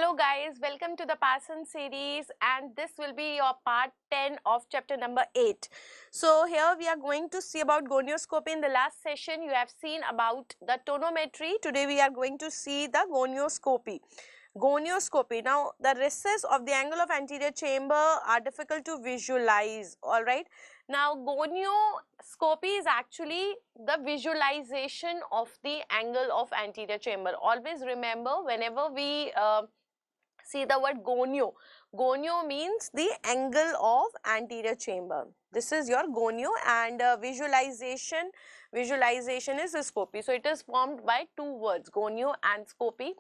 Hello guys, welcome to the Passion series, and this will be your part 10 of chapter number 8. So here we are going to see about gonioscopy. In the last session you have seen about the tonometry. Today we are going to see the gonioscopy. Gonioscopy. Now the recess of the angle of anterior chamber are difficult to visualize, alright. Now gonioscopy is actually the visualization of the angle of anterior chamber. Always remember, whenever we see the word gonio. Gonio means the angle of anterior chamber. This is your gonio, and visualization is scopy. So it is formed by two words, gonio and scopy.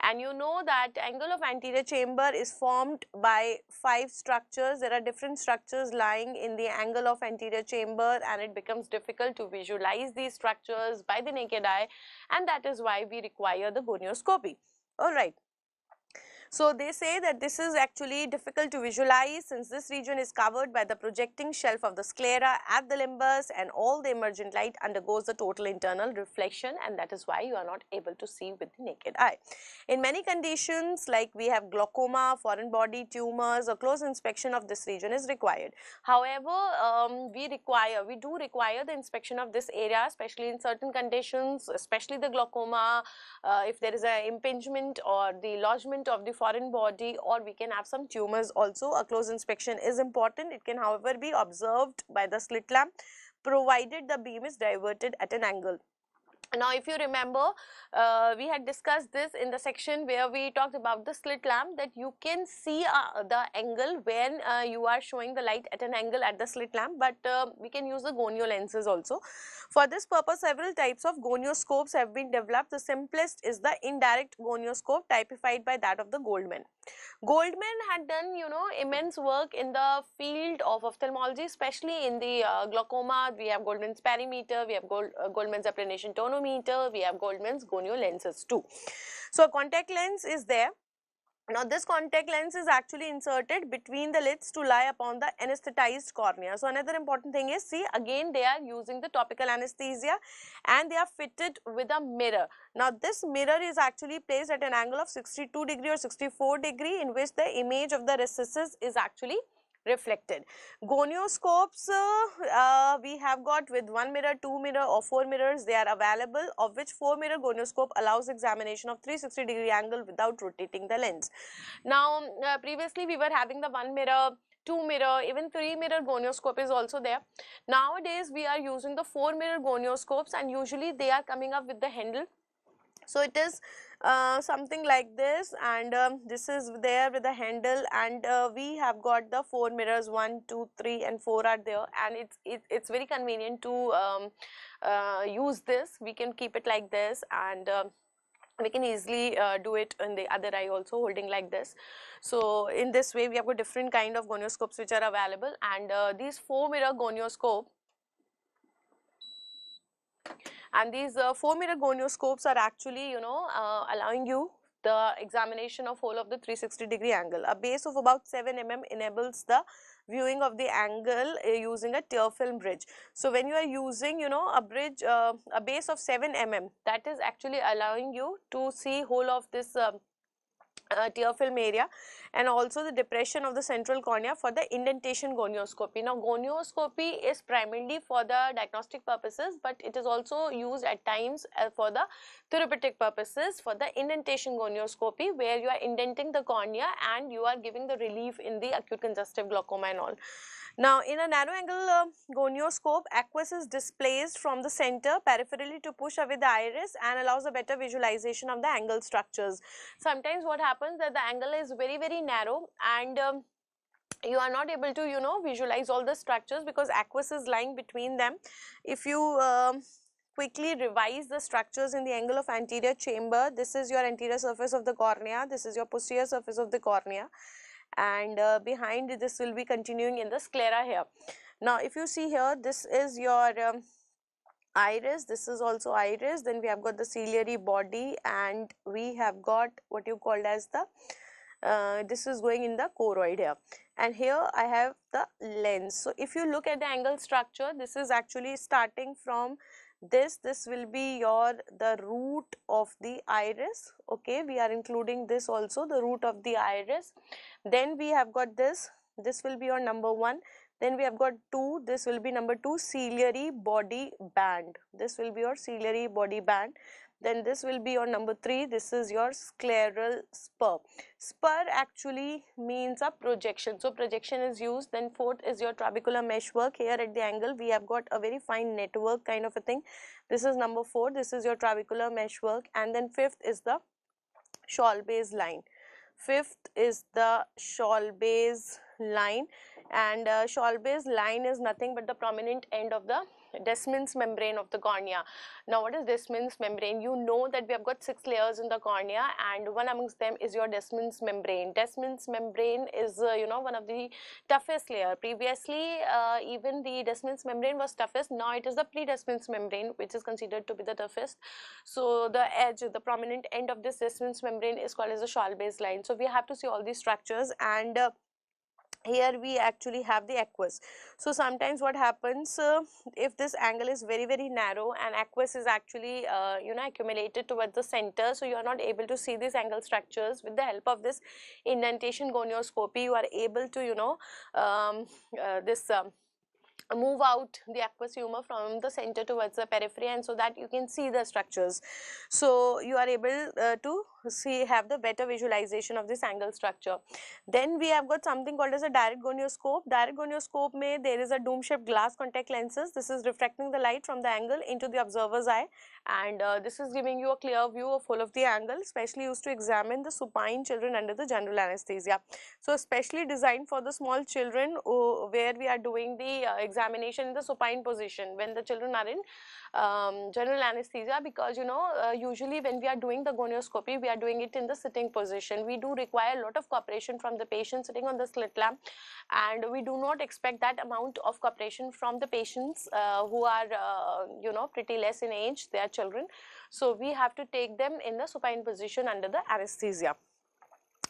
And you know that angle of anterior chamber is formed by 5 structures. There are different structures lying in the angle of anterior chamber, and it becomes difficult to visualize these structures by the naked eye, and that is why we require the gonioscopy. Alright. So they say that this is actually difficult to visualize since this region is covered by the projecting shelf of the sclera at the limbus, and all the emergent light undergoes the total internal reflection, and that is why you are not able to see with the naked eye. In many conditions, like we have glaucoma, foreign body tumors, a close inspection of this region is required. However, we do require the inspection of this area, especially in certain conditions, especially the glaucoma, if there is an impingement or the lodgement of the foreign body, or we can have some tumors also. A close inspection is important. It can however be observed by the slit lamp provided the beam is diverted at an angle. Now if you remember, we had discussed this in the section where we talked about the slit lamp, that you can see the angle when you are showing the light at an angle at the slit lamp, but we can use the gonio lenses also. For this purpose, several types of gonioscopes have been developed. The simplest is the indirect gonioscope, typified by that of the Goldman. Goldman had done, immense work in the field of ophthalmology, especially in the glaucoma. We have Goldman's perimeter, we have Goldman's applanation tonometer, we have Goldman's gonio lenses too. So a contact lens is there. Now this contact lens is actually inserted between the lids to lie upon the anesthetized cornea. So another important thing is, see, again they are using the topical anesthesia, and they are fitted with a mirror. Now this mirror is actually placed at an angle of 62 degree or 64 degree, in which the image of the recesses is actually reflected. Gonioscopes we have got with 1 mirror, 2 mirror or 4 mirrors. They are available, of which 4 mirror gonioscope allows examination of 360 degree angle without rotating the lens. Now previously we were having the 1 mirror, 2 mirror, even 3 mirror gonioscope is also there. Nowadays we are using the 4 mirror gonioscopes, and usually they are coming up with the handle. So it is something like this, and this is there with the handle, and we have got the 4 mirrors, 1, 2, 3 and 4 are there, and it's very convenient to use this. We can keep it like this, and we can easily do it in the other eye also, holding like this. So in this way we have got different kind of gonioscopes which are available, and these 4 mirror gonioscope, and these 4 mirror gonioscopes are actually allowing you the examination of whole of the 360 degree angle. A base of about 7 mm enables the viewing of the angle using a tear film bridge. So when you are using a bridge, a base of 7 mm, that is actually allowing you to see whole of this tear film area, and also the depression of the central cornea for the indentation gonioscopy. Now gonioscopy is primarily for the diagnostic purposes, but it is also used at times for the therapeutic purposes, for the indentation gonioscopy, where you are indenting the cornea and you are giving the relief in the acute congestive glaucoma and all. Now in a narrow angle gonioscope, aqueous is displaced from the center peripherally to push away the iris and allows a better visualization of the angle structures. Sometimes what happens that the angle is very narrow, and you are not able to visualize all the structures because aqueous is lying between them. If you quickly revise the structures in the angle of anterior chamber, this is your anterior surface of the cornea, this is your posterior surface of the cornea, and behind this will be continuing in the sclera here. Now if you see here, this is your iris, this is also iris, then we have got the ciliary body, and we have got what you called as the this is going in the choroid here, and here I have the lens. So if you look at the angle structure, this is actually starting from This will be the root of the iris. Okay, we are including this also, the root of the iris. Then we have got this will be your number 1. Then we have got 2, this will be number 2, ciliary body band. This will be your ciliary body band. Then this will be your number 3, this is your scleral spur. Spur actually means a projection, so projection is used. Then 4th is your trabecular meshwork. Here at the angle we have got a very fine network kind of a thing. This is number 4, this is your trabecular meshwork. And then 5th is the Schwalbe's line. 5th is the Schwalbe's line, and Schwalbe's line is nothing but the prominent end of the Descemet's membrane of the cornea. Now what is Descemet's membrane? You know that we have got 6 layers in the cornea, and one amongst them is your Descemet's membrane. Descemet's membrane is you know, one of the toughest layer. Previously even the Descemet's membrane was toughest. Now it is the pre-Descemet's membrane which is considered to be the toughest. So the edge, the prominent end of this Descemet's membrane is called as the Schwalbe's line. So we have to see all these structures, and here we actually have the aqueous. So sometimes what happens, if this angle is very narrow and aqueous is actually you know, accumulated towards the center, so you are not able to see these angle structures. With the help of this indentation gonioscopy, you are able to, you know, move out the aqueous humor from the center towards the periphery, and so that you can see the structures. So you are able to have the better visualization of this angle structure. Then we have got something called as a direct gonioscope. Direct gonioscope mein there is a dome shaped glass contact lenses. This is reflecting the light from the angle into the observer's eye, and this is giving you a clear view of whole of the angle, especially used to examine the supine children under the general anesthesia. So especially designed for the small children where we are doing the examination in the supine position when the children are in general anesthesia, because you know, usually when we are doing the gonioscopy, we are doing it in the sitting position. We do require a lot of cooperation from the patient sitting on the slit lamp, and we do not expect that amount of cooperation from the patients who are you know, pretty less in age, they are children. So we have to take them in the supine position under the anesthesia.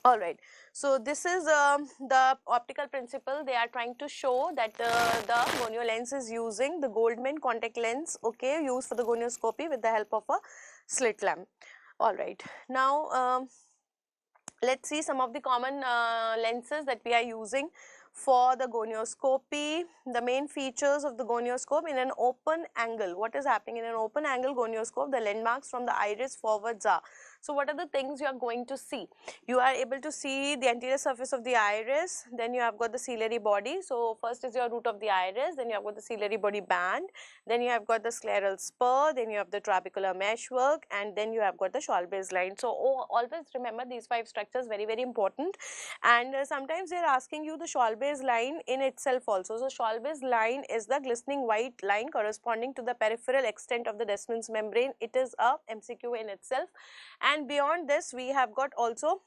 Alright, so this is the optical principle. They are trying to show that the gonio lens is using the Goldman contact lens, okay, used for the gonioscopy with the help of a slit lamp. Alright, now let's see some of the common lenses that we are using for the gonioscopy. The main features of the gonioscope: in an open angle, what is happening in an open angle gonioscope, the landmarks from the iris forwards are. So what are the things you are going to see? You are able to see the anterior surface of the iris, then you have got the ciliary body. So first is your root of the iris, then you have got the ciliary body band, then you have got the scleral spur, then you have the trabecular meshwork, and then you have got the Schwalbe's line. So always remember these 5 structures, very important. And sometimes they are asking you the Schwalbe's line in itself also. So Schwalbe's line is the glistening white line corresponding to the peripheral extent of the Descemet's membrane. It is a MCQ in itself. And beyond this we have got also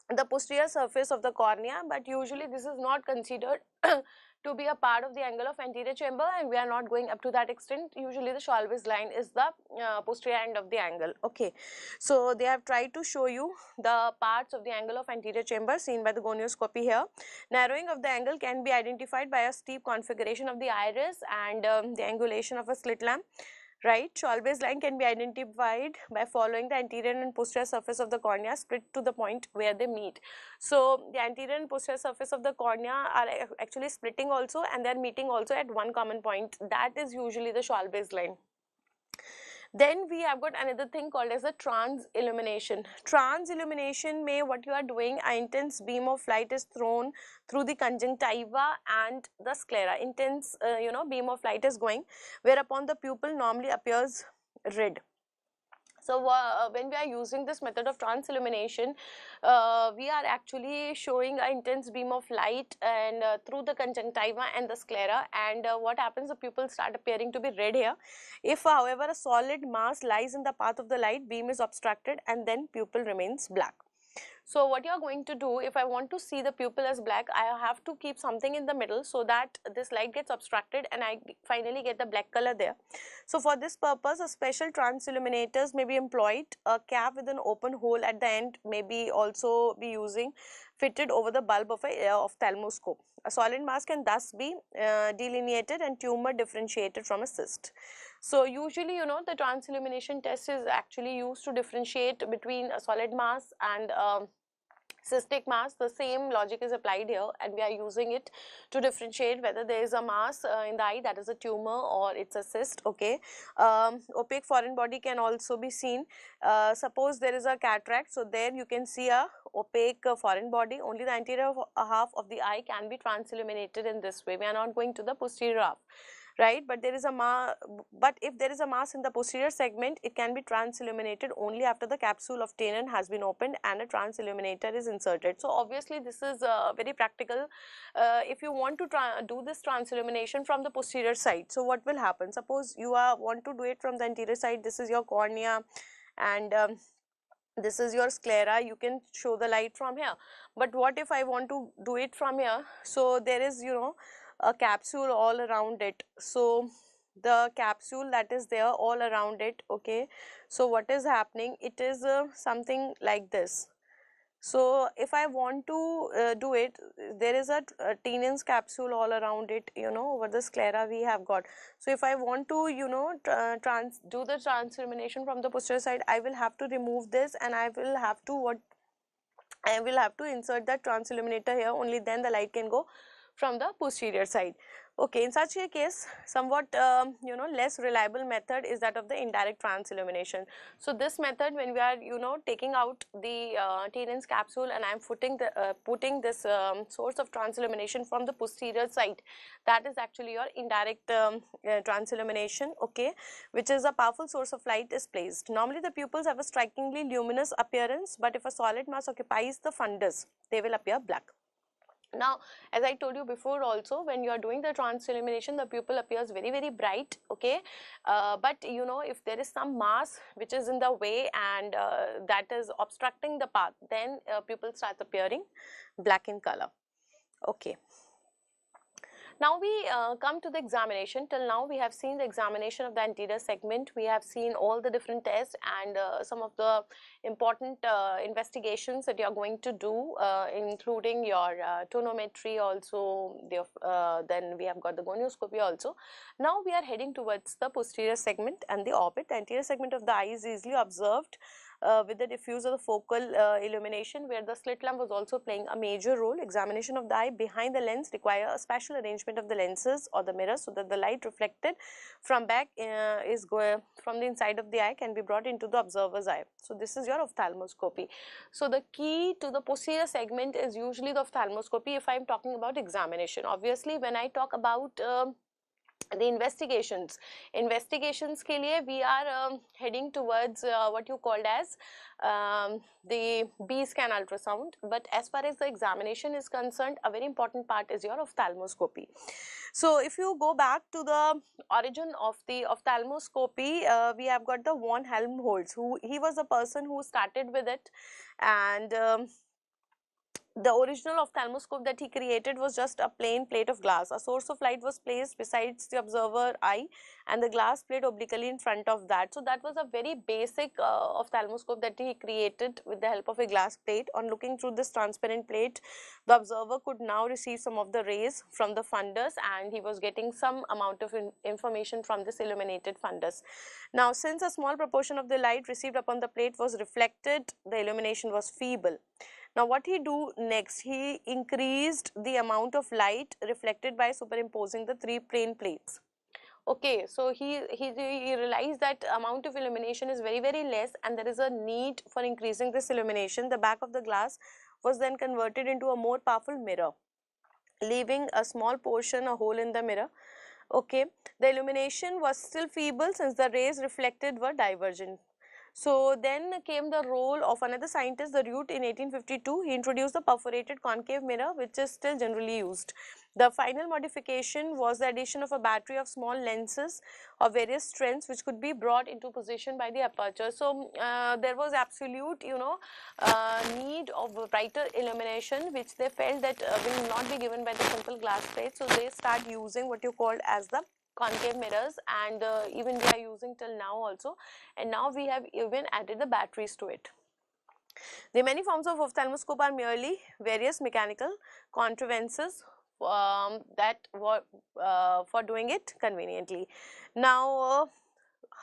the posterior surface of the cornea, but usually this is not considered to be a part of the angle of anterior chamber, and we are not going up to that extent. Usually the Schwalbe's line is the posterior end of the angle. Okay, so they have tried to show you the parts of the angle of anterior chamber seen by the gonioscopy here. Narrowing of the angle can be identified by a steep configuration of the iris and the angulation of a slit lamp. Right, Schwalbe's line can be identified by following the anterior and posterior surface of the cornea split to the point where they meet. So the anterior and posterior surface of the cornea are actually splitting also, and they are meeting also at one common point. That is usually the Schwalbe's line. Then we have got another thing called as a trans-illumination. Trans-illumination may what you are doing, an intense beam of light is thrown through the conjunctiva and the sclera. Intense you know, beam of light is going, whereupon the pupil normally appears red. So when we are using this method of trans-illumination, we are actually showing an intense beam of light and through the conjunctiva and the sclera, and what happens, the pupils start appearing to be red here. If however a solid mass lies in the path of the light, beam is obstructed and then pupil remains black. So what you are going to do, if I want to see the pupil as black, I have to keep something in the middle so that this light gets obstructed and I finally get the black color there. So for this purpose, a special trans-illuminators may be employed. A cap with an open hole at the end may be also be using. fitted over the bulb of a ophthalmoscope. A solid mass can thus be delineated and tumor differentiated from a cyst. So usually, you know, the transillumination test is actually used to differentiate between a solid mass and cystic mass. The same logic is applied here, and we are using it to differentiate whether there is a mass in the eye, that is a tumor, or it's a cyst. Okay. Opaque foreign body can also be seen. Suppose there is a cataract, so there you can see a opaque foreign body. Only the anterior half of the eye can be transilluminated in this way. We are not going to the posterior half, right? But there is a but if there is a mass in the posterior segment, it can be transilluminated only after the capsule of Tenon has been opened and a transilluminator is inserted. So obviously this is very practical. If you want to do this transillumination from the posterior side, so what will happen? Suppose you want to do it from the anterior side. This is your cornea, and this is your sclera. You can show the light from here. But what if I want to do it from here? So there is, you know, a capsule all around it. So the capsule that is there all around it, okay, so what is happening, it is something like this. So if I want to do it, there is a Tenon's capsule all around it, you know, over the sclera we have got. So if I want to, you know, do the transillumination from the posterior side, I will have to remove this, and I will have to insert that transilluminator here. Only then the light can go from the posterior side. Okay, in such a case, somewhat you know, less reliable method is that of the indirect transillumination. So this method, when we are, you know, taking out the Tenon's capsule, and I am putting this source of transillumination from the posterior side, that is actually your indirect transillumination, okay, which is a powerful source of light is placed. Normally the pupils have a strikingly luminous appearance, but if a solid mass occupies the fundus, they will appear black. Now, as I told you before also, when you are doing the transillumination, the pupil appears very, very bright, okay, but you know, if there is some mass which is in the way and that is obstructing the path, then pupil starts appearing black in color, okay. Now we come to the examination. Till now we have seen the examination of the anterior segment. We have seen all the different tests and some of the important investigations that you are going to do, including your tonometry also. Then we have got the gonioscopy also. Now we are heading towards the posterior segment and the orbit. The anterior segment of the eye is easily observed with the diffuse or the focal illumination, where the slit lamp was also playing a major role. Examination of the eye behind the lens require a special arrangement of the lenses or the mirrors, so that the light reflected from back from the inside of the eye can be brought into the observer's eye. So this is your ophthalmoscopy. So the key to the posterior segment is usually the ophthalmoscopy if I am talking about examination. Obviously when I talk about the investigations के लिए we are heading towards what you called as the B scan ultrasound. But as far as the examination is concerned, a very important part is your ophthalmoscopy. So if you go back to the origin of the ophthalmoscopy, we have got the von Helmholtz, he was the person who started with it, and the original ophthalmoscope that he created was just a plain plate of glass. A source of light was placed besides the observer eye, and the glass plate obliquely in front of that. So that was a very basic ophthalmoscope that he created with the help of a glass plate. On looking through this transparent plate, the observer could now receive some of the rays from the fundus, and he was getting some amount of information from this illuminated fundus. Now, since a small proportion of the light received upon the plate was reflected, the illumination was feeble. Now what he do next, he increased the amount of light reflected by superimposing the three plane plates. Okay, so he realized that amount of illumination is very, very less, and there is a need for increasing this illumination. The back of the glass was then converted into a more powerful mirror, leaving a small portion, a hole in the mirror. Okay, the illumination was still feeble since the rays reflected were divergent. So then came the role of another scientist, the Rutte, in 1852. He introduced the perforated concave mirror, which is still generally used. The final modification was the addition of a battery of small lenses of various strengths, which could be brought into position by the aperture. So there was absolute, you know, need of brighter illumination, which they felt that will not be given by the simple glass plate. So they start using what you called as the concave mirrors, and even we are using till now also, and now we have even added the batteries to it. The many forms of ophthalmoscope are merely various mechanical contrivances that were for doing it conveniently. Now,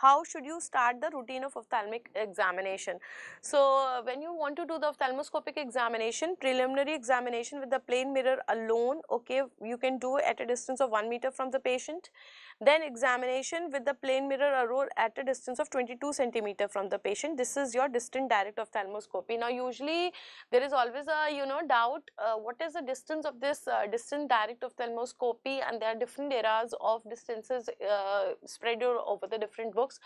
how should you start the routine of ophthalmic examination? So, when you want to do the ophthalmoscopic examination, preliminary examination with the plane mirror alone, okay, you can do at a distance of 1 meter from the patient. Then examination with the plane mirror alone at a distance of 22 centimeter from the patient. This is your distant direct ophthalmoscopy. Now, usually there is always a doubt what is the distance of this distant direct ophthalmoscopy, and there are different eras of distances spread over the different books.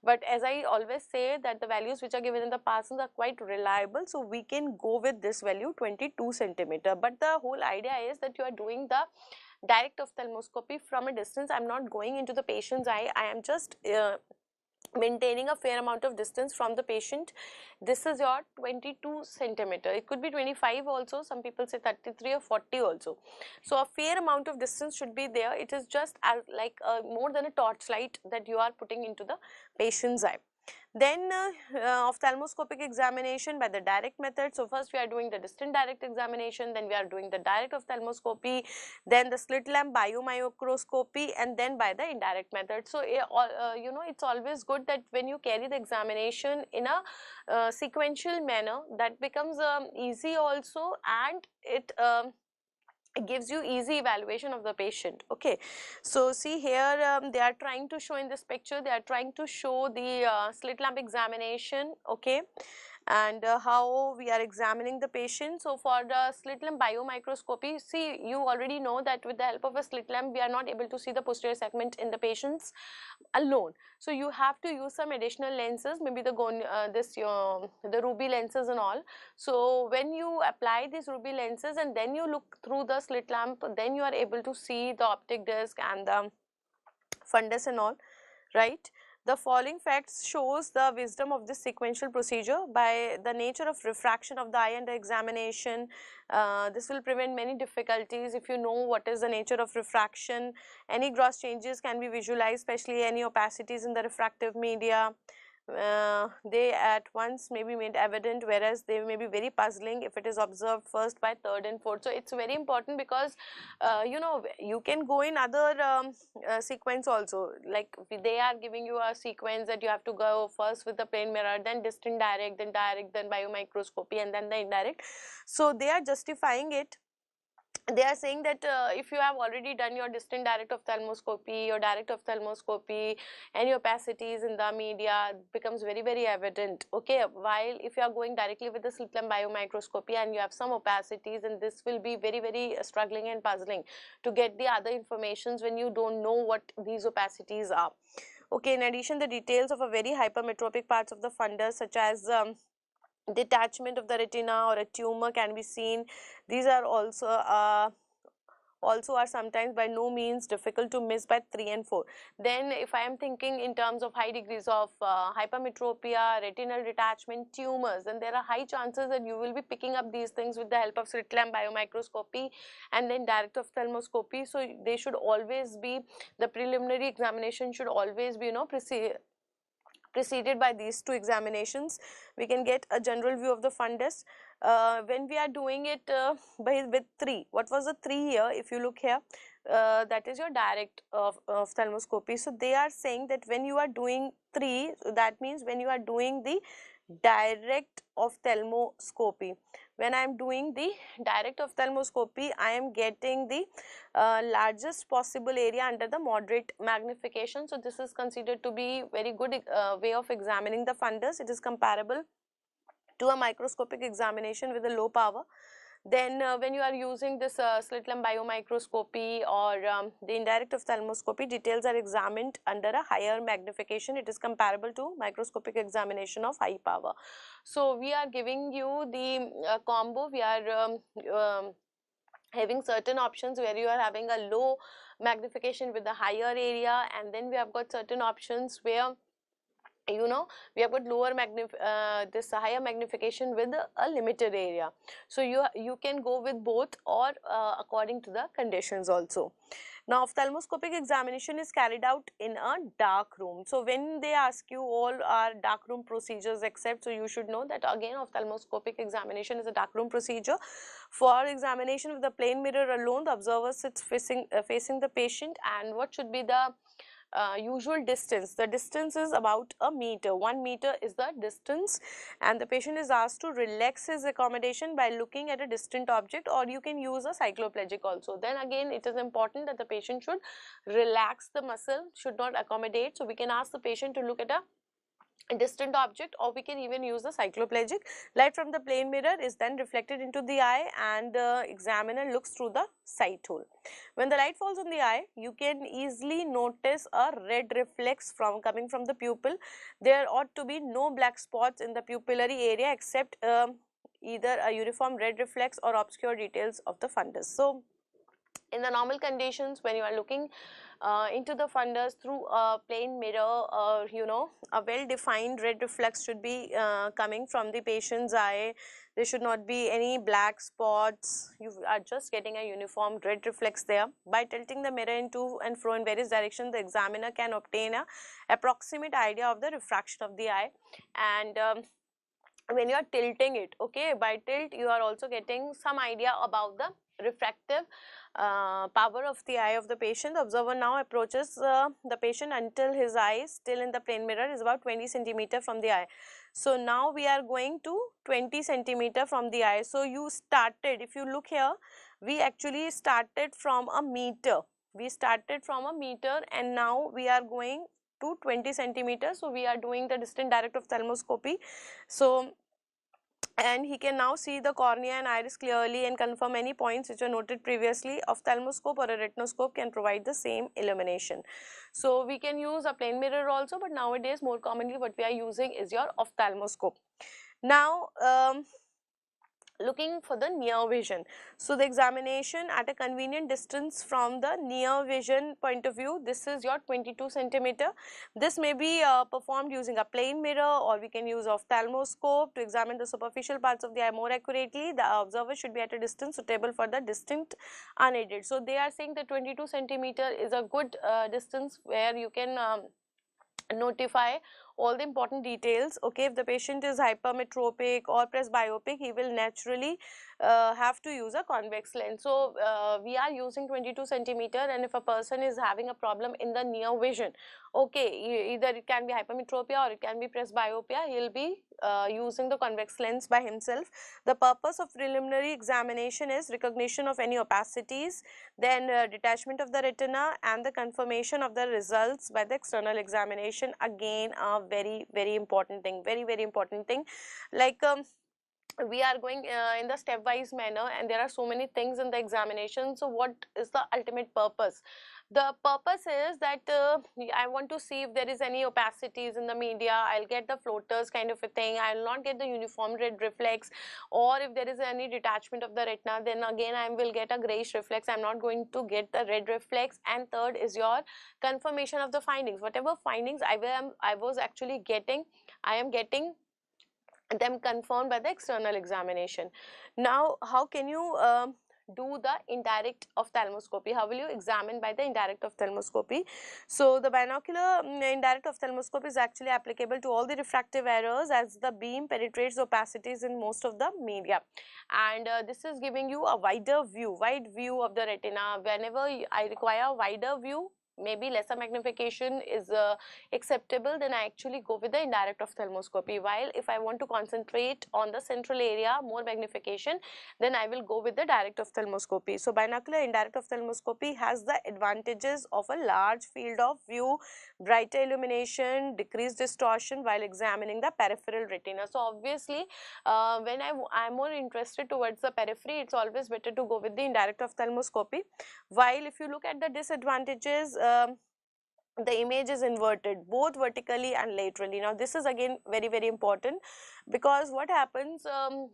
But as I always say that the values which are given in the Parsons are quite reliable, so we can go with this value 22 centimeter. But the whole idea is that you are doing the direct ophthalmoscopy from a distance. I am not going into the patient's eye, I am just maintaining a fair amount of distance from the patient. This is your 22 centimeter. It could be 25 also, some people say 33 or 40 also. So a fair amount of distance should be there. It is just as like more than a torchlight that you are putting into the patient's eye. Then ophthalmoscopic examination by the direct method. So first we are doing the distant direct examination, then we are doing the direct ophthalmoscopy, then the slit lamp biomicroscopy, and then by the indirect method. So it's always good that when you carry the examination in a sequential manner, that becomes easy also, and it gives you easy evaluation of the patient. Okay, so see here they are trying to show in this picture, they are trying to show the slit lamp examination, okay, and how we are examining the patient. So for the slit lamp biomicroscopy, see, you already know that with the help of a slit lamp we are not able to see the posterior segment in the patients alone. So you have to use some additional lenses, maybe the the ruby lenses and all. So when you apply these ruby lenses and then you look through the slit lamp, then you are able to see the optic disc and the fundus and all, right? The following facts shows the wisdom of this sequential procedure. By the nature of refraction of the eye under examination, this will prevent many difficulties. If you know what is the nature of refraction, any gross changes can be visualized, especially any opacities in the refractive media. They at once may be made evident, whereas they may be very puzzling if it is observed first by third and fourth. So it's very important because you can go in other sequence also, like they are giving you a sequence that you have to go first with the plane mirror, then distant direct, then biomicroscopy, and then the indirect. So they are justifying it. They are saying that if you have already done your distant direct ophthalmoscopy, your direct ophthalmoscopy, any opacities in the media becomes very evident, okay, while if you are going directly with the slit lamp biomicroscopy and you have some opacities, and this will be very struggling and puzzling to get the other informations when you don't know what these opacities are. Okay, in addition, the details of a very hypermetropic parts of the fundus, such as detachment of the retina or a tumor, can be seen. These are also are sometimes by no means difficult to miss by 3 and 4. Then if I am thinking in terms of high degrees of hypermetropia, retinal detachment, tumors, then there are high chances that you will be picking up these things with the help of slit lamp biomicroscopy and then direct ophthalmoscopy. So they should always be, the preliminary examination should always be preceded by these two examinations. We can get a general view of the fundus. When we are doing it with 3, what was the 3 here? If you look here, that is your direct ophthalmoscopy. So they are saying that when you are doing 3, that means when you are doing the direct ophthalmoscopy. When I am doing the direct ophthalmoscopy, I am getting the largest possible area under the moderate magnification. So this is considered to be very good way of examining the fundus. It is comparable to a microscopic examination with a low power. Then when you are using this slit lamp biomicroscopy or the indirect ophthalmoscopy, details are examined under a higher magnification. It is comparable to microscopic examination of high power. So we are giving you the combo. We are having certain options where you are having a low magnification with a higher area, and then we have got certain options where we have got lower this higher magnification with a limited area. So you can go with both or according to the conditions also. Now ophthalmoscopic examination is carried out in a dark room. So when they ask you all are dark room procedures except, so you should know that again ophthalmoscopic examination is a dark room procedure. For examination with the plain mirror alone, the observer sits facing the patient, and what should be the usual distance? The distance is about a meter. 1 meter is the distance, and the patient is asked to relax his accommodation by looking at a distant object, or you can use a cycloplegic also. Then again it is important that the patient should relax the muscle, should not accommodate. So we can ask the patient to look at a distant object, or we can even use the cycloplegic. Light from the plane mirror is then reflected into the eye, and the examiner looks through the sight hole. When the light falls on the eye, you can easily notice a red reflex coming from the pupil. There ought to be no black spots in the pupillary area except either a uniform red reflex or obscure details of the fundus. So in the normal conditions, when you are looking into the fundus through a plain mirror, you know, a well defined red reflex should be coming from the patient's eye. There should not be any black spots. You are just getting a uniform red reflex there. By tilting the mirror into and fro in various directions, the examiner can obtain a approximate idea of the refraction of the eye. And when you are tilting it, okay, by tilt you are also getting some idea about the refractive power of the eye of the patient. The observer now approaches the patient until his eye still in the plane mirror is about 20 centimeter from the eye. So now we are going to 20 centimeter from the eye. So you started, if you look here, we actually started from a meter. We started from a meter and now we are going to 20 centimeters. So we are doing the distant direct ophthalmoscopy. So and he can now see the cornea and iris clearly and confirm any points which were noted previously. Ophthalmoscope or a retinoscope can provide the same illumination. So we can use a plane mirror also, but nowadays more commonly what we are using is your ophthalmoscope. Now looking for the near vision. So the examination at a convenient distance from the near vision point of view, this is your 22 centimeter. This may be performed using a plane mirror, or we can use ophthalmoscope to examine the superficial parts of the eye more accurately. The observer should be at a distance suitable for the distinct unaided. So they are saying that 22 centimeter is a good distance where you can notify all the important details. Okay, if the patient is hypermetropic or presbyopic, he will naturally have to use a convex lens. So we are using 22 centimeter, and if a person is having a problem in the near vision, okay, either it can be hypermetropia or it can be presbyopia, he will be using the convex lens by himself. The purpose of preliminary examination is recognition of any opacities, then detachment of the retina, and the confirmation of the results by the external examination. Again, a very important thing, very important thing. Like we are going in the stepwise manner, and there are so many things in the examination. So what is the ultimate purpose? The purpose is that I want to see if there is any opacities in the media. I'll get the floaters kind of a thing. I'll not get the uniform red reflex, or if there is any detachment of the retina, then again I will get a grayish reflex. I'm not going to get the red reflex. And third is your confirmation of the findings. Whatever findings I was actually getting, I am getting them confirmed by the external examination. Now how can you do the indirect ophthalmoscopy? How will you examine by the indirect ophthalmoscopy? So the binocular indirect ophthalmoscopy is actually applicable to all the refractive errors, as the beam penetrates opacities in most of the media, and this is giving you a wide view of the retina. Whenever I require a wider view, maybe lesser magnification is acceptable, then I actually go with the indirect ophthalmoscopy. While if I want to concentrate on the central area, more magnification, then I will go with the direct ophthalmoscopy. So binocular indirect ophthalmoscopy has the advantages of a large field of view, brighter illumination, decreased distortion while examining the peripheral retina. So obviously when I'm more interested towards the periphery, it's always better to go with the indirect ophthalmoscopy. While if you look at the disadvantages, the image is inverted both vertically and laterally. Now this is again very important, because what happens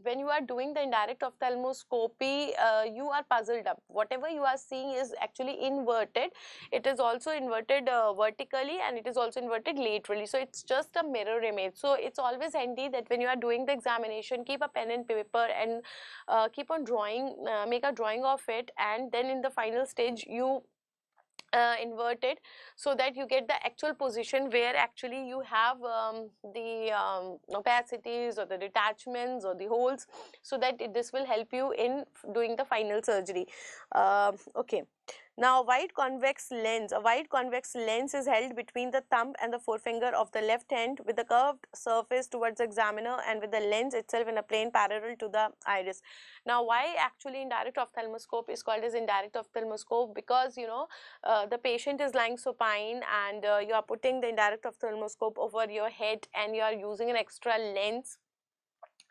when you are doing the indirect ophthalmoscopy, you are puzzled up. Whatever you are seeing is actually inverted. It is also inverted vertically, and it is also inverted laterally. So it's just a mirror image. So it's always handy that when you are doing the examination, keep a pen and paper and keep on drawing, make a drawing of it, and then in the final stage you inverted, so that you get the actual position where actually you have the opacities or the detachments or the holes, so that this will help you in doing the final surgery. Okay. Now, a wide convex lens is held between the thumb and the forefinger of the left hand with a curved surface towards the examiner and with the lens itself in a plane parallel to the iris. Now, why actually indirect ophthalmoscope is called as indirect ophthalmoscope? Because, you know, the patient is lying supine and you are putting the indirect ophthalmoscope over your head and you are using an extra lens,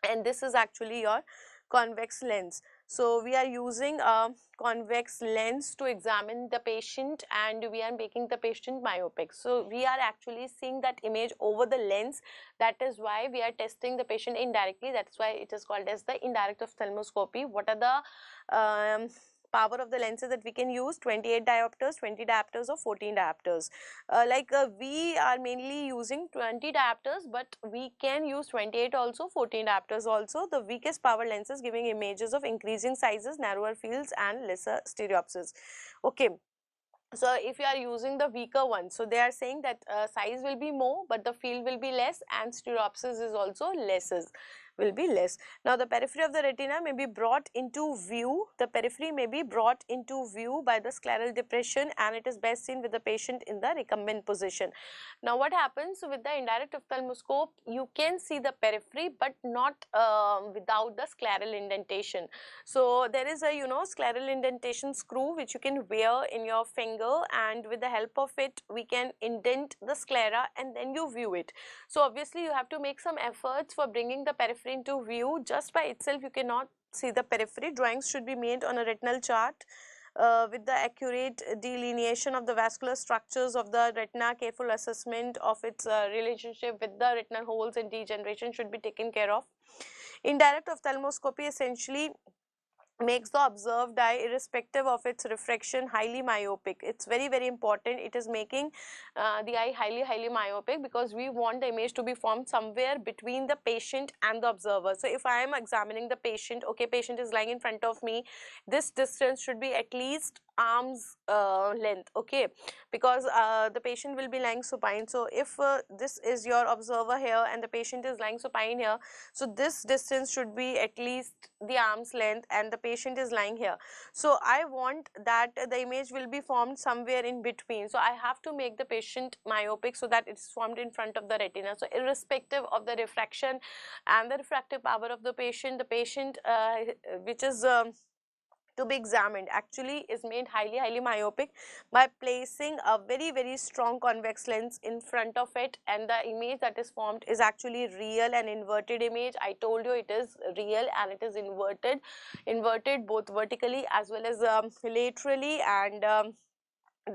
and this is actually your convex lens. So, we are using a convex lens to examine the patient and we are making the patient myopic. So, we are actually seeing that image over the lens. That is why we are testing the patient indirectly. That is why it is called as the indirect ophthalmoscopy. What are the power of the lenses that we can use? 28 diopters, 20 diopters or 14 diopters. We are mainly using 20 diopters, but we can use 28 also, 14 diopters also. The weakest power lenses giving images of increasing sizes, narrower fields and lesser stereopsis. Okay. So, if you are using the weaker one, so they are saying that size will be more, but the field will be less and stereopsis is also will be less. Now, the periphery of the retina may be brought into view. The periphery may be brought into view by the scleral depression, and it is best seen with the patient in the recumbent position. Now, what happens with the indirect ophthalmoscope? You can see the periphery, but not without the scleral indentation. So, there is a, you know, scleral indentation screw which you can wear in your finger, and with the help of it we can indent the sclera and then you view it. So, obviously you have to make some efforts for bringing the periphery into view. Just by itself you cannot see the periphery. Drawings should be made on a retinal chart with the accurate delineation of the vascular structures of the retina. Careful assessment of its relationship with the retinal holes and degeneration should be taken care of. Indirect ophthalmoscopy essentially makes the observed eye, irrespective of its refraction, highly myopic. It's very important. It is making the eye highly myopic, because we want the image to be formed somewhere between the patient and the observer. So, if I am examining the patient, okay, patient is lying in front of me, this distance should be at least arm's length, okay, because the patient will be lying supine. So, if this is your observer here and the patient is lying supine here, so this distance should be at least the arm's length and the patient is lying here. So, I want that the image will be formed somewhere in between. So, I have to make the patient myopic so that it is formed in front of the retina. So, irrespective of the refraction and the refractive power of the patient which is to be examined actually is made highly myopic by placing a very strong convex lens in front of it, and the image that is formed is actually real and inverted image. I told you it is real and it is inverted both vertically as well as laterally, and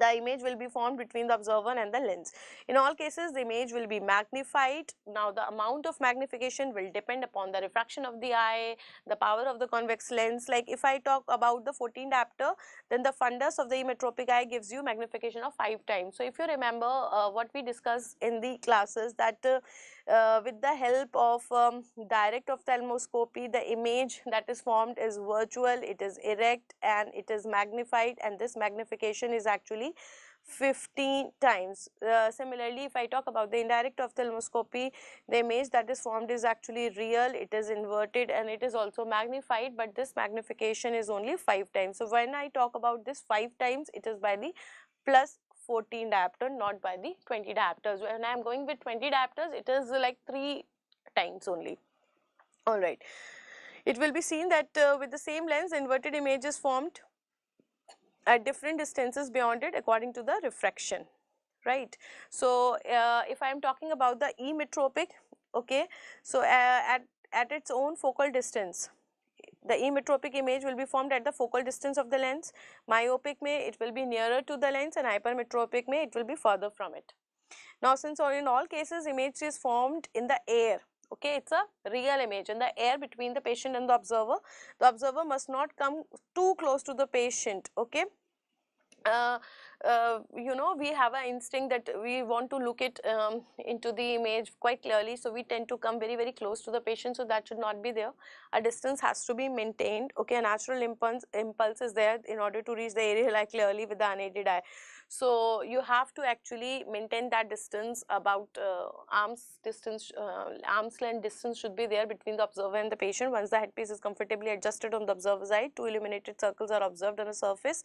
the image will be formed between the observer and the lens. In all cases, the image will be magnified. Now, the amount of magnification will depend upon the refraction of the eye, the power of the convex lens. Like if I talk about the 14 diopter, then the fundus of the emmetropic eye gives you magnification of 5 times. So, if you remember what we discussed in the classes, that with the help of direct ophthalmoscopy, the image that is formed is virtual, it is erect and it is magnified, and this magnification is actually 15 times. Similarly, if I talk about the indirect ophthalmoscopy, the image that is formed is actually real, it is inverted and it is also magnified, but this magnification is only 5 times. So, when I talk about this 5 times, it is by the plus 14 diopter, not by the 20 diopters. When I am going with 20 diopters, it is like 3 times only. Alright. It will be seen that with the same lens, inverted image is formed at different distances beyond it according to the refraction, right. So, if I am talking about the emmetropic, okay, so at its own focal distance, the emmetropic image will be formed at the focal distance of the lens. Myopic it will be nearer to the lens, and hypermetropic it will be further from it. Now, since in all cases image is formed in the air, okay, it's a real image in the air between the patient and the observer must not come too close to the patient, okay. you know, we have an instinct that we want to look it into the image quite clearly, so we tend to come very very close to the patient, so that should not be there. A distance has to be maintained. Okay, a natural impulse is there in order to reach the area like clearly with the unaided eye. So you have to actually maintain that distance, about arm's distance, arm's length distance should be there between the observer and the patient. Once the headpiece is comfortably adjusted on the observer's eye, two illuminated circles are observed on a surface,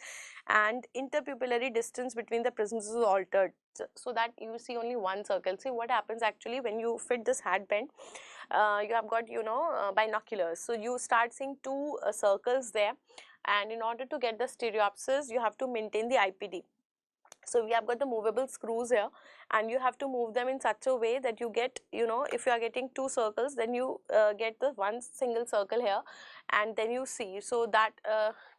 and interpupillary distance between the prisms is altered so that you see only one circle. See what happens actually when you fit this headband. You have got, you know, binoculars, so you start seeing two circles there, and in order to get the stereopsis you have to maintain the IPD. So we have got the movable screws here, and you have to move them in such a way that you get, you know, if you are getting two circles, then you get the one single circle here, and then you see. So that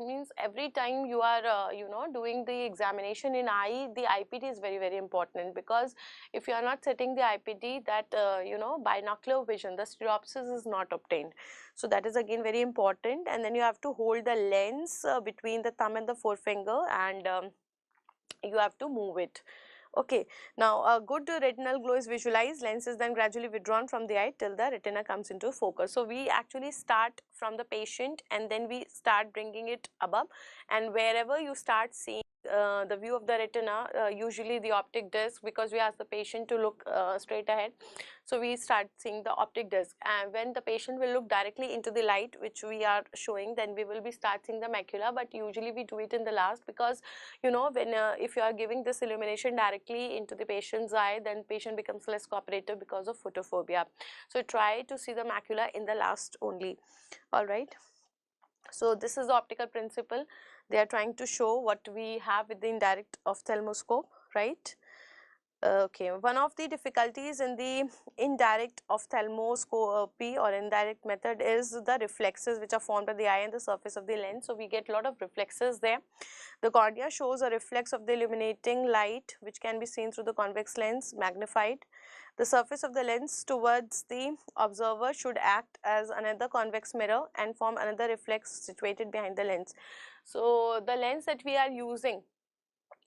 means every time you are you know, doing the examination in eye, the IPD is very very important, because if you are not setting the IPD, that you know, binocular vision, the stereopsis is not obtained. So that is again very important. And then you have to hold the lens between the thumb and the forefinger, and you have to move it. Okay, now a good retinal glow is visualized. Lens is then gradually withdrawn from the eye till the retina comes into focus. So we actually start from the patient and then we start bringing it above, and wherever you start seeing the view of the retina, usually the optic disc, because we ask the patient to look straight ahead, so we start seeing the optic disc, and when the patient will look directly into the light which we are showing, then we will be start seeing the macula. But usually we do it in the last, because you know, when if you are giving this illumination directly into the patient's eye, then patient becomes less cooperative because of photophobia. So try to see the macula in the last only. All right, so this is the optical principle. They are trying to show what we have with the indirect ophthalmoscope, right? Okay, one of the difficulties in the indirect ophthalmoscopy or indirect method is the reflexes which are formed by the eye and the surface of the lens. So we get a lot of reflexes there. The cornea shows a reflex of the illuminating light which can be seen through the convex lens magnified. The surface of the lens towards the observer should act as another convex mirror and form another reflex situated behind the lens. So the lens that we are using,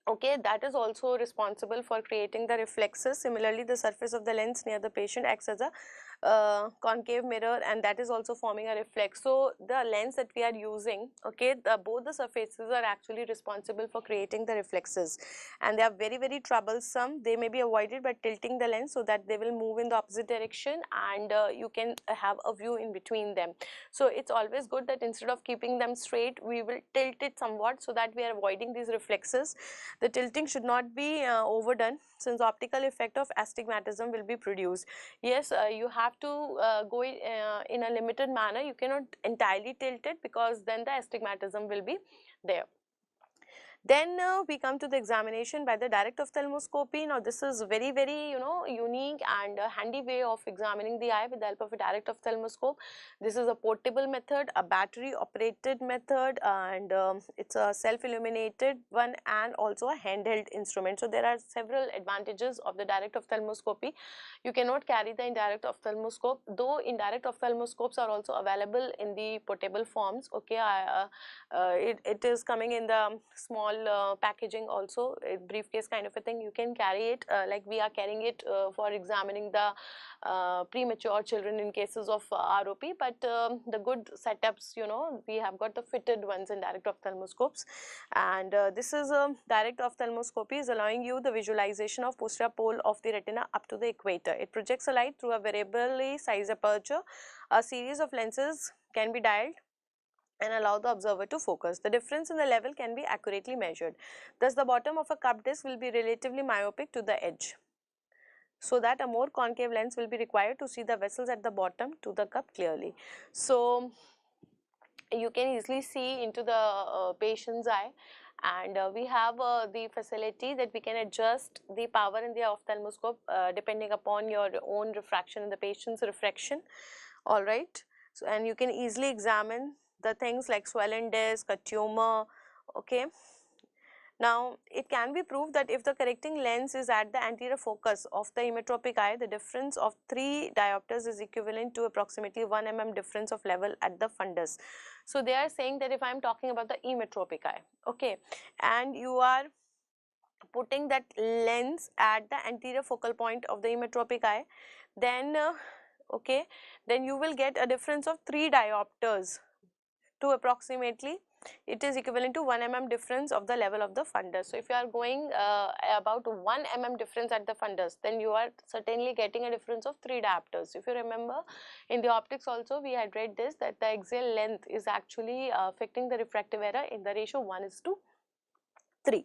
okay, that is also responsible for creating the reflexes. Similarly, the surface of the lens near the patient acts as a concave mirror, and that is also forming a reflex. So the lens that we are using, okay, both the surfaces are actually responsible for creating the reflexes, and they are very very troublesome. They may be avoided by tilting the lens so that they will move in the opposite direction, and you can have a view in between them. So it's always good that instead of keeping them straight, we will tilt it somewhat so that we are avoiding these reflexes. The tilting should not be overdone, since optical effect of astigmatism will be produced. Yes, you have to go in a limited manner. You cannot entirely tilt it, because then the astigmatism will be there. Then we come to the examination by the direct ophthalmoscopy. Now this is very very, you know, unique and handy way of examining the eye with the help of a direct ophthalmoscope. This is a portable method, a battery operated method, and it's a self illuminated one and also a handheld instrument. So there are several advantages of the direct ophthalmoscopy. You cannot carry the indirect ophthalmoscope, though indirect ophthalmoscopes are also available in the portable forms. Okay, it is coming in the small packaging also, a briefcase kind of a thing. You can carry it like we are carrying it for examining the premature children in cases of ROP, but the good setups, you know, we have got the fitted ones in direct ophthalmoscopes. And this is a direct ophthalmoscopy is allowing you the visualization of posterior pole of the retina up to the equator. It projects a light through a variably sized aperture. A series of lenses can be dialed and allow the observer to focus. The difference in the level can be accurately measured. Thus, the bottom of a cup disc will be relatively myopic to the edge, so that a more concave lens will be required to see the vessels at the bottom to the cup clearly. So you can easily see into the patient's eye, and we have the facility that we can adjust the power in the ophthalmoscope depending upon your own refraction and the patient's refraction. All right, so and you can easily examine the things like swollen disc, a tumor. Okay, now it can be proved that if the correcting lens is at the anterior focus of the emmetropic eye, the difference of 3 diopters is equivalent to approximately 1 mm difference of level at the fundus. So they are saying that if I am talking about the emmetropic eye, okay, and you are putting that lens at the anterior focal point of the emmetropic eye, then okay, then you will get a difference of 3 diopters to approximately, it is equivalent to 1 mm difference of the level of the fundus. So if you are going about 1 mm difference at the fundus, then you are certainly getting a difference of 3 diopters. If you remember, in the optics also we had read this, that the axial length is actually affecting the refractive error in the ratio 1:3.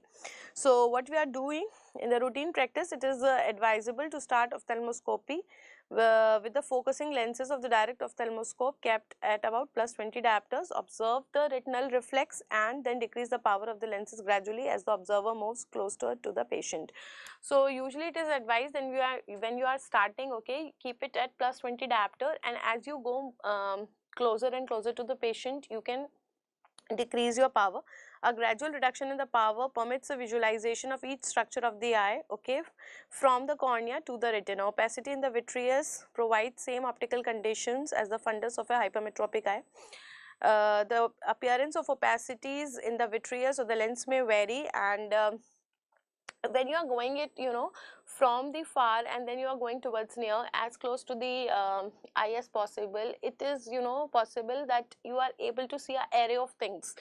So what we are doing in the routine practice, it is advisable to start ophthalmoscopy with the focusing lenses of the direct ophthalmoscope kept at about +20 diopters. Observe the retinal reflex and then decrease the power of the lenses gradually as the observer moves closer to the patient. So usually it is advised when you are starting, okay, keep it at +20 diopter, and as you go closer and closer to the patient, you can decrease your power. A gradual reduction in the power permits a visualization of each structure of the eye, okay, from the cornea to the retina. Opacity in the vitreous provides same optical conditions as the fundus of a hypermetropic eye. The appearance of opacities in the vitreous or the lens may vary, and when you are going it, you know, from the far and then you are going towards near, as close to the eye as possible, it is, you know, possible that you are able to see an array of things,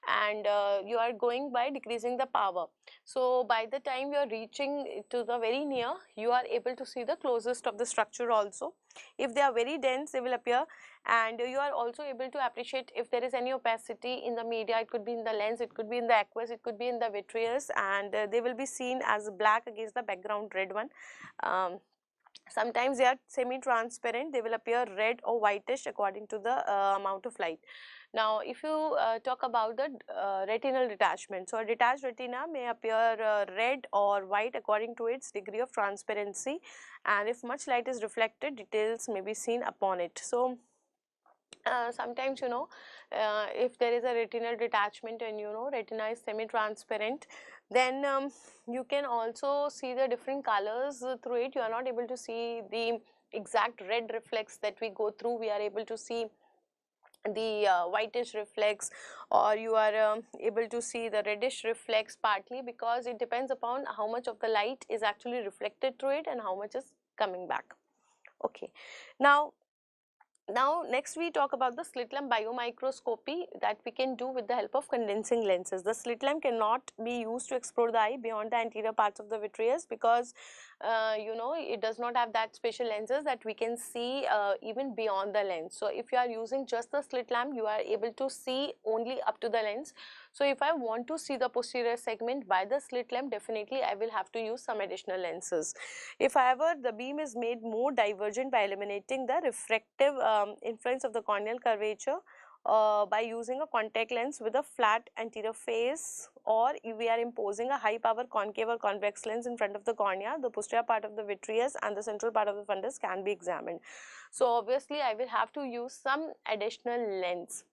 and you are going by decreasing the power. So by the time you are reaching to the very near, you are able to see the closest of the structure also. If they are very dense, they will appear, and you are also able to appreciate if there is any opacity in the media. It could be in the lens, it could be in the aqueous, it could be in the vitreous, and they will be seen as black against the background red one. Sometimes they are semi-transparent, they will appear red or whitish according to the amount of light. Now if you talk about the retinal detachment, so a detached retina may appear red or white according to its degree of transparency, and if much light is reflected, details may be seen upon it. So sometimes, you know, if there is a retinal detachment and, you know, retina is semi-transparent, then you can also see the different colors through it. You are not able to see the exact red reflex that we go through. We are able to see the whitish reflex, or you are able to see the reddish reflex, partly because it depends upon how much of the light is actually reflected through it and how much is coming back. Okay, now next we talk about the slit lamp biomicroscopy that we can do with the help of condensing lenses. The slit lamp cannot be used to explore the eye beyond the anterior parts of the vitreous, because you know, it does not have that special lenses that we can see even beyond the lens. So if you are using just the slit lamp, you are able to see only up to the lens. So if I want to see the posterior segment by the slit lamp, definitely I will have to use some additional lenses. If however the beam is made more divergent by eliminating the refractive influence of the corneal curvature by using a contact lens with a flat anterior face, or if we are imposing a high power concave or convex lens in front of the cornea, the posterior part of the vitreous and the central part of the fundus can be examined. So obviously I will have to use some additional lens.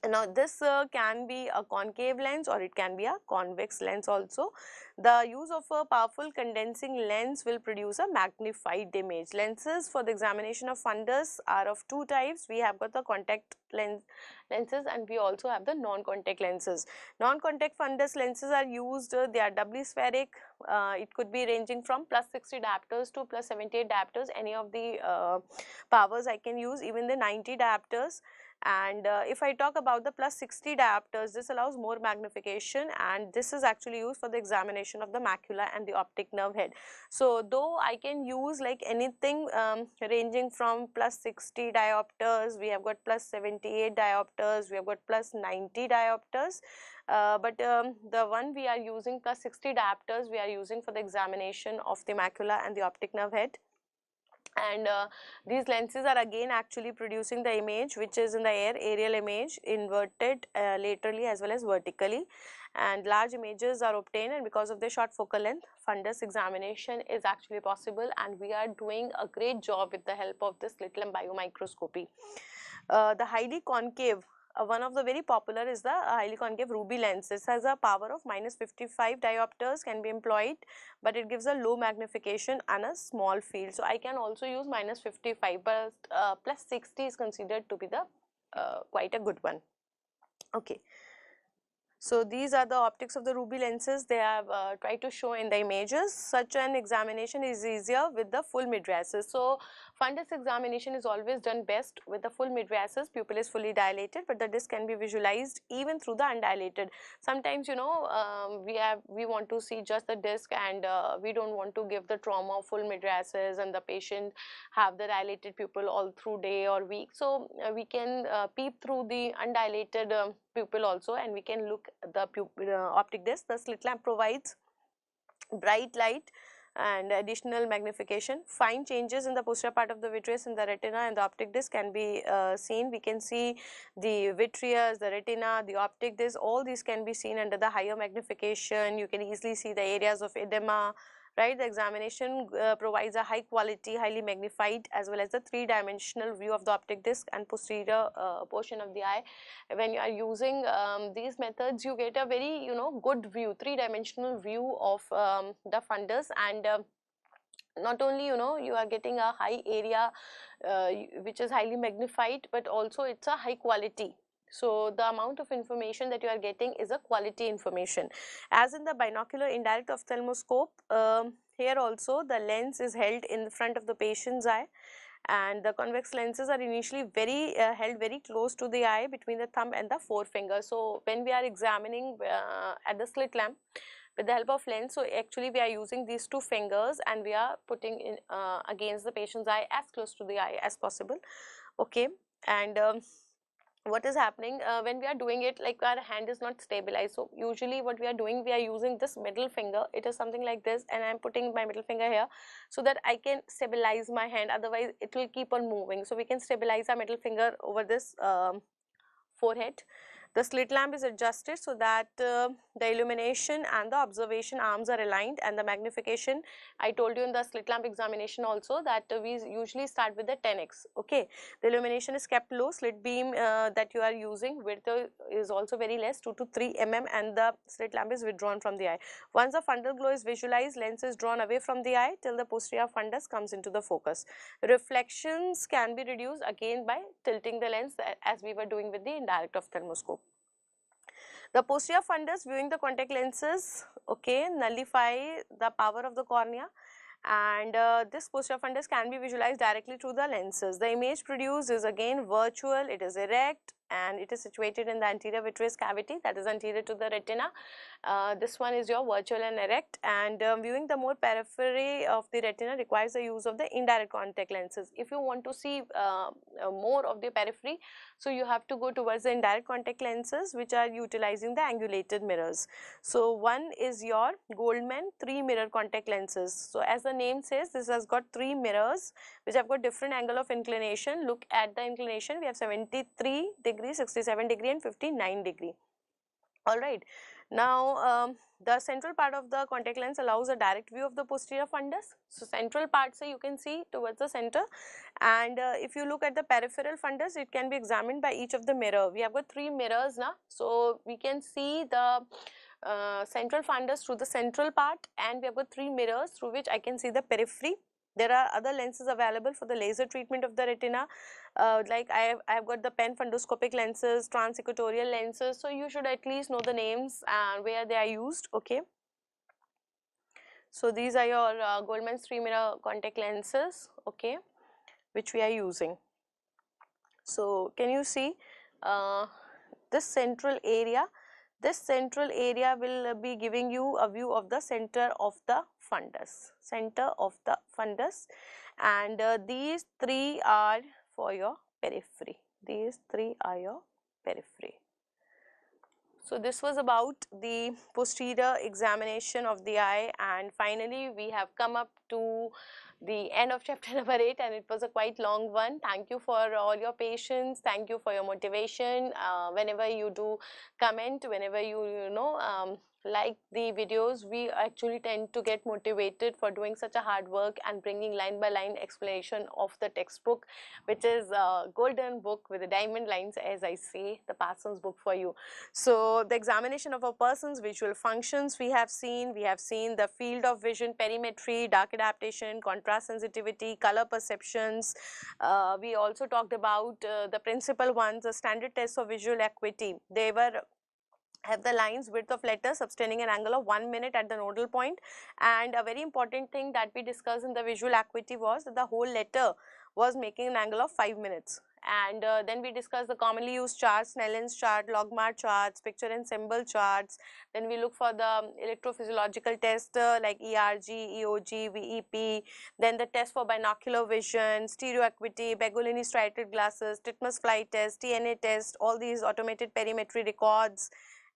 Now this can be a concave lens or it can be a convex lens also. The use of a powerful condensing lens will produce a magnified image. Lenses for the examination of fundus are of two types. We have got the contact lenses and we also have the non-contact lenses. Non-contact fundus lenses are used, they are doubly spheric. It could be ranging from +60 diopters to +78 diopters. Any of the powers I can use, even the 90 diopters. And if I talk about the +60 diopters, this allows more magnification, and this is actually used for the examination of the macula and the optic nerve head. So though I can use like anything ranging from +60 diopters, we have got +78 diopters, we have got +90 diopters, but the one we are using +60 diopters, we are using for the examination of the macula and the optic nerve head. And these lenses are again actually producing the image which is in the air, aerial image, inverted laterally as well as vertically, and large images are obtained, and because of the short focal length, fundus examination is actually possible, and we are doing a great job with the help of this slit lamp biomicroscopy. The highly concave, one of the very popular is the highly concave ruby lens. This has a power of -55 diopters, can be employed, but it gives a low magnification and a small field. So I can also use -55, but +60 is considered to be the quite a good one. Okay. So these are the optics of the ruby lenses they have tried to show in the images. Such an examination is easier with the full mydriasis. So fundus examination is always done best with the full mydriasis. Pupil is fully dilated, but the disc can be visualized even through the undilated. Sometimes, you know, we want to see just the disc, and we don't want to give the trauma of full mydriasis and the patient have the dilated pupil all through day or week. So we can peep through the undilated pupil also, and we can look the optic disc. The slit lamp provides bright light and additional magnification. Fine changes in the posterior part of the vitreous in the retina and the optic disc can be seen. We can see the vitreous, the retina, the optic disc, all these can be seen under the higher magnification. You can easily see the areas of edema, right. The examination provides a high quality, highly magnified as well as the three-dimensional view of the optic disc and posterior portion of the eye. When you are using these methods, you get a very, you know, good view, three-dimensional view of the fundus, and not only, you know, you are getting a high area which is highly magnified, but also it's a high quality. So the amount of information that you are getting is a quality information. As in the binocular indirect ophthalmoscope, here also the lens is held in the front of the patient's eye, and the convex lenses are initially held very close to the eye between the thumb and the forefinger. So when we are examining at the slit lamp with the help of lens, so actually we are using these two fingers and we are putting in against the patient's eye as close to the eye as possible. Okay, and what is happening when we are doing it, like our hand is not stabilized. So usually what we are doing, we are using this middle finger. It is something like this, and I am putting my middle finger here so that I can stabilize my hand, otherwise it will keep on moving. So we can stabilize our middle finger over this forehead. The slit lamp is adjusted so that the illumination and the observation arms are aligned, and the magnification, I told you in the slit lamp examination also that we usually start with the 10x. Okay, the illumination is kept low, slit beam that you are using width is also very less, 2 to 3 mm, and the slit lamp is withdrawn from the eye. Once the fundal glow is visualized, lens is drawn away from the eye till the posterior fundus comes into the focus. Reflections can be reduced again by tilting the lens as we were doing with the indirect ophthalmoscope. The posterior fundus viewing the contact lenses, okay, nullify the power of the cornea, and this posterior fundus can be visualized directly through the lenses. The image produced is again virtual, it is erect, and it is situated in the anterior vitreous cavity, that is anterior to the retina. This one is your virtual and erect, and viewing the more periphery of the retina requires the use of the indirect contact lenses. If you want to see more of the periphery, so you have to go towards the indirect contact lenses, which are utilizing the angulated mirrors. So one is your Goldmann 3 mirror contact lenses. So as the name says, this has got 3 mirrors which have got different angle of inclination. Look at the inclination, we have 73 degree, 67 degree and 59 degree. Alright. Now the central part of the contact lens allows a direct view of the posterior fundus. So central part, say you can see towards the center, and if you look at the peripheral fundus, it can be examined by each of the mirror. We have got 3 mirrors now, so we can see the central fundus through the central part, and we have got 3 mirrors through which I can see the periphery. There are other lenses available for the laser treatment of the retina, like I have got the pen fundoscopic lenses, transequatorial lenses. So you should at least know the names and where they are used. Okay. So these are your Goldmann's 3 mirror contact lenses, okay, which we are using. So can you see this central area? This central area will be giving you a view of the center of the fundus, and these 3 are for your periphery. These 3 are your periphery. So this was about the posterior examination of the eye, and finally we have come up to the end of chapter number 8, and it was a quite long one. Thank you for all your patience, thank you for your motivation. Whenever you do comment, whenever you like the videos, we actually tend to get motivated for doing such a hard work and bringing line by line explanation of the textbook, which is a golden book with the diamond lines, as I say, the Parsons book for you. So the examination of a person's visual functions we have seen the field of vision, perimetry, dark adaptation, contrast sensitivity, color perceptions. We also talked about the principal ones, the standard tests of visual acuity. They were have the lines width of letters subtending an angle of 1 minute at the nodal point. And a very important thing that we discussed in the visual acuity was that the whole letter was making an angle of 5 minutes. And then we discussed the commonly used charts, Snellen's chart, Logmar charts, picture and symbol charts. Then we look for the electrophysiological test like ERG, EOG, VEP. Then the test for binocular vision, stereo acuity, Begolini striated glasses, Titmus fly test, TNA test, all these automated perimetry records.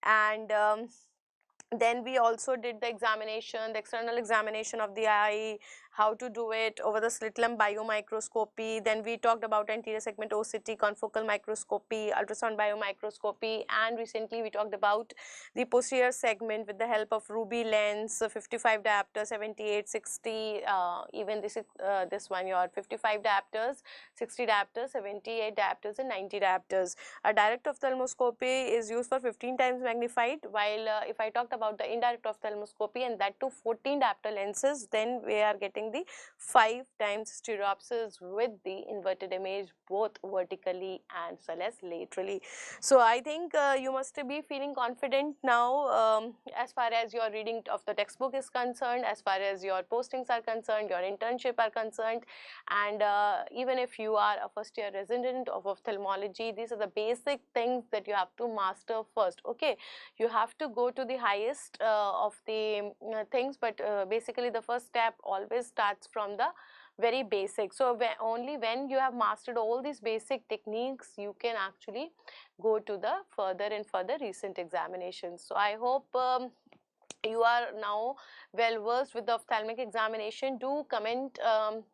And then we also did the examination, the external examination of the eye, how to do it over the slit lamp biomicroscopy. Then we talked about anterior segment OCT, confocal microscopy, ultrasound biomicroscopy, and recently we talked about the posterior segment with the help of Ruby lens, 55 diopter, 78, 60, even this one your 55 diopters, 60 diopters, 78 diopters and 90 diopters. A direct ophthalmoscopy is used for 15 times magnified, while if I talked about the indirect ophthalmoscopy and that too 14 diopter lenses, then we are getting the 5 times stereopsis with the inverted image both vertically and as well as laterally. So I think you must be feeling confident now as far as your reading of the textbook is concerned, as far as your postings are concerned, your internship are concerned, and even if you are a first year resident of ophthalmology, these are the basic things that you have to master first. Okay, you have to go to the highest of the things, but basically the first step always starts from the very basic. So only when you have mastered all these basic techniques, you can actually go to the further and further recent examinations. So I hope you are now well versed with the ophthalmic examination. Do comment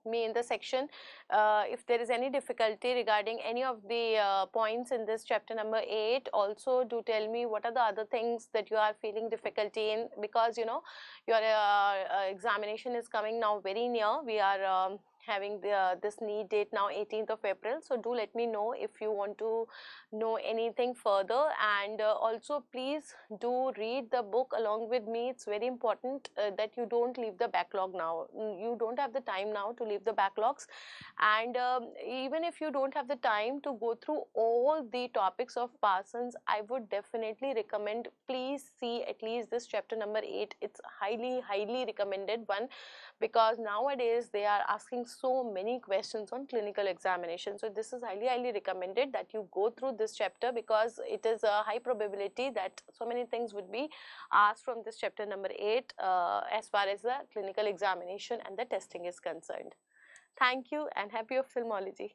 me in the section if there is any difficulty regarding any of the points in this chapter number 8. Also do tell me what are the other things that you are feeling difficulty in, because you know your examination is coming now very near. We are having this NEET date now 18th of April. So do let me know if you want to know anything further, and also please do read the book along with me. It's very important that you don't leave the backlog now. You don't have the time now to leave the backlogs, and even if you don't have the time to go through all the topics of Parsons, I would definitely recommend, please see at least this chapter number 8. It's highly recommended one, because nowadays they are asking so many questions on clinical examination. So this is highly recommended that you go through this chapter, because it is a high probability that so many things would be asked from this chapter number 8 as far as the clinical examination and the testing is concerned. Thank you and happy ophthalmology.